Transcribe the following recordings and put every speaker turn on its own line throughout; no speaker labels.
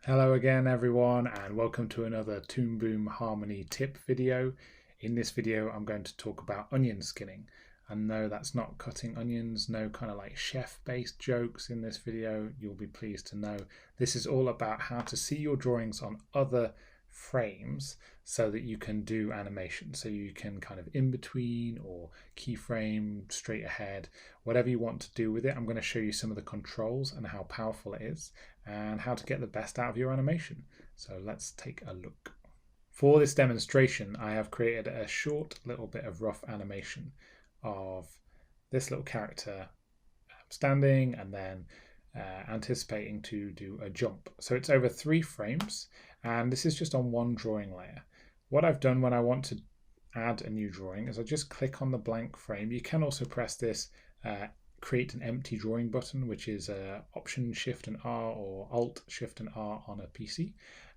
Hello again everyone, and welcome to another Toon Boom Harmony tip video. In this video I'm going to talk about onion skinning. And no, that's not cutting onions, no kind of like chef based jokes in this video. You'll be pleased to know this is all about how to see your drawings on other frames so that you can do animation. So you can kind of in between or keyframe, straight ahead, whatever you want to do with it. I'm going to show you some of the controls and how powerful it is and how to get the best out of your animation. So let's take a look. For this demonstration, I have created a short little bit of rough animation of this little character standing and then anticipating to do a jump. So it's over 3 frames and this is just on one drawing layer. What I've done when I want to add a new drawing is I just click on the blank frame. You can also press this create an empty drawing button, which is Option Shift and R or Alt Shift and R on a PC.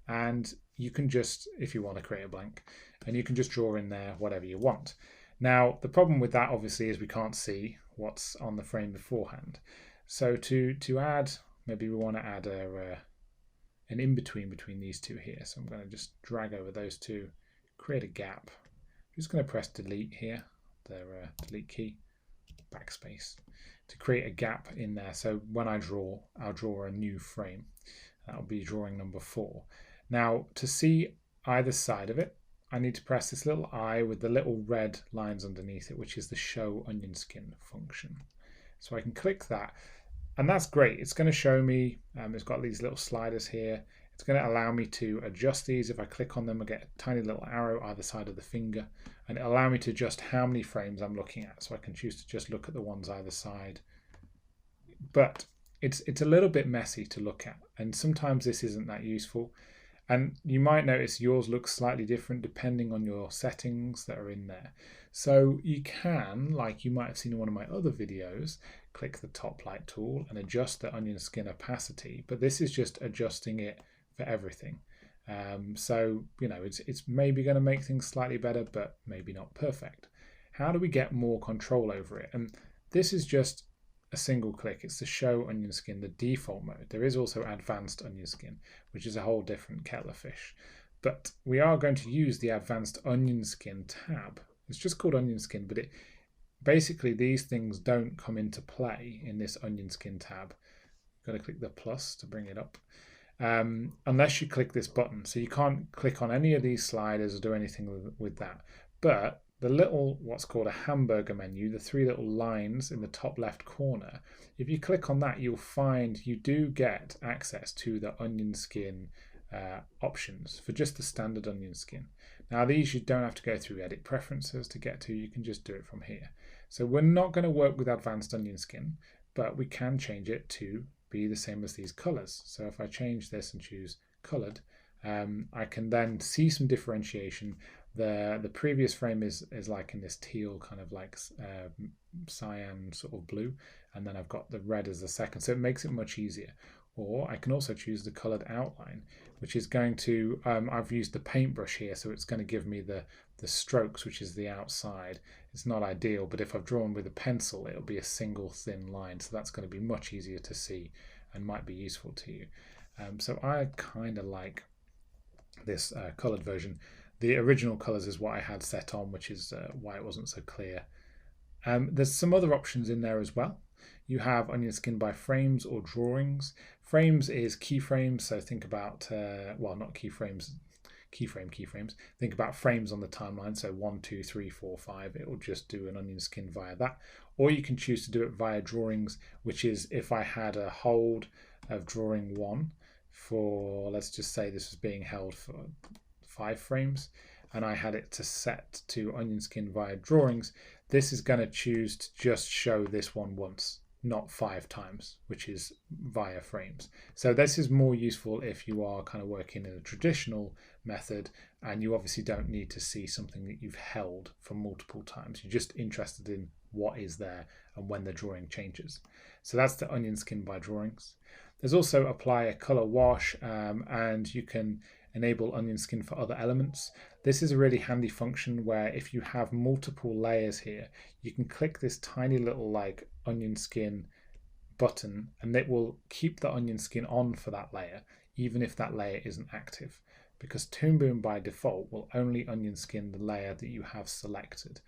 And you can just, if you want to create a blank, and you can just draw in there whatever you want. Now, the problem with that obviously is we can't see what's on the frame beforehand. So to add, maybe we want to add an in-between between these two here. So I'm going to just drag over those two, create a gap. I'm just going to press delete here, the delete key, backspace, to create a gap in there. So when I draw, I'll draw a new frame. That'll be drawing number 4. Now, to see either side of it, I need to press this little eye with the little red lines underneath it, which is the show onion skin function. So I can click that, and that's great. It's going to show me, it's got these little sliders here. It's going to allow me to adjust these. If I click on them, I get a tiny little arrow either side of the finger, and it'll allow me to adjust how many frames I'm looking at. So I can choose to just look at the ones either side. But it's a little bit messy to look at, and sometimes this isn't that useful. And you might notice yours looks slightly different depending on your settings that are in there. So you can, like you might have seen in one of my other videos, click the top light tool and adjust the onion skin opacity. But this is just adjusting it for everything. So, you know, it's maybe going to make things slightly better, but maybe not perfect. How do we get more control over it? And this is just a single click. It's the show onion skin, the default mode. There is also advanced onion skin, which is a whole different kettle of fish. But we are going to use the advanced onion skin tab. It's just called onion skin, but it basically these things don't come into play in this onion skin tab. You've got to click the plus to bring it up. Unless you click this button. So you can't click on any of these sliders or do anything with that. But the little, what's called a hamburger menu, the 3 little lines in the top left corner, if you click on that, you'll find you do get access to the onion skin options for just the standard onion skin. Now these you don't have to go through edit preferences to get to, you can just do it from here. So we're not going to work with advanced onion skin, but we can change it to be the same as these colors. So if I change this and choose colored, I can then see some differentiation. The previous frame is like in this teal kind of like cyan sort of blue, and then I've got the red as the second, so it makes it much easier. Or I can also choose the colored outline, which is going to I've used the paintbrush here, so it's going to give me the strokes, which is the outside. It's not ideal, but if I've drawn with a pencil, it'll be a single thin line, so that's going to be much easier to see and might be useful to you. So I kind of like this colored version. The original colors is what I had set on, which is why it wasn't so clear. There's some other options in there as well. You have onion skin by frames or drawings. Frames is keyframes, so think about, well, not keyframes, keyframes. Think about frames on the timeline, so 1, 2, 3, 4, 5. It will just do an onion skin via that. Or you can choose to do it via drawings, which is if I had a hold of drawing 1 for, let's just say this was being held for 5 frames, and I had it to set to onion skin via drawings, this is going to choose to just show this one once, not 5 times, which is via frames. So this is more useful if you are kind of working in a traditional method and you obviously don't need to see something that you've held for multiple times. You're just interested in what is there and when the drawing changes. So that's the onion skin by drawings. There's also apply a color wash, and you can enable onion skin for other elements. This is a really handy function where if you have multiple layers here, you can click this tiny little like onion skin button and it will keep the onion skin on for that layer, even if that layer isn't active, because Toon Boom by default will only onion skin the layer that you have selected.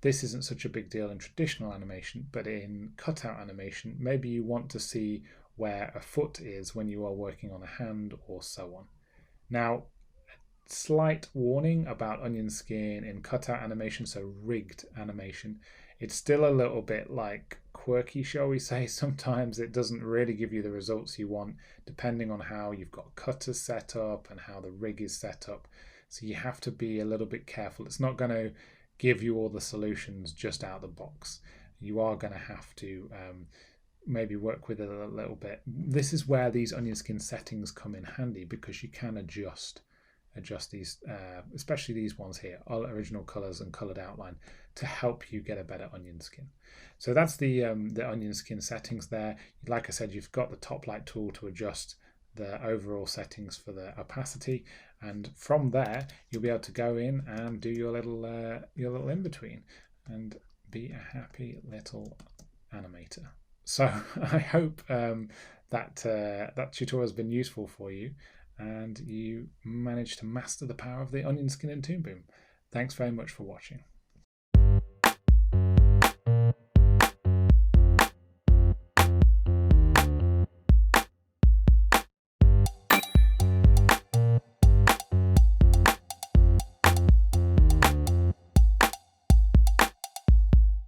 This isn't such a big deal in traditional animation, but in cutout animation, maybe you want to see where a foot is when you are working on a hand or so on. Now, slight warning about onion skin in cutout animation, so rigged animation. It's still a little bit like quirky, shall we say. Sometimes it doesn't really give you the results you want, depending on how you've got cutters set up and how the rig is set up. So you have to be a little bit careful. It's not going to give you all the solutions just out of the box. You are going to have to maybe work with it a little bit. This is where these onion skin settings come in handy, because you can adjust these, especially these ones here, all original colors and colored outline, to help you get a better onion skin. So that's the onion skin settings there. Like I said, you've got the top light tool to adjust the overall settings for the opacity, and from there you'll be able to go in and do your little in between and be a happy little animator. So I hope that tutorial has been useful for you, and you managed to master the power of the onion skin in Toon Boom. Thanks very much for watching.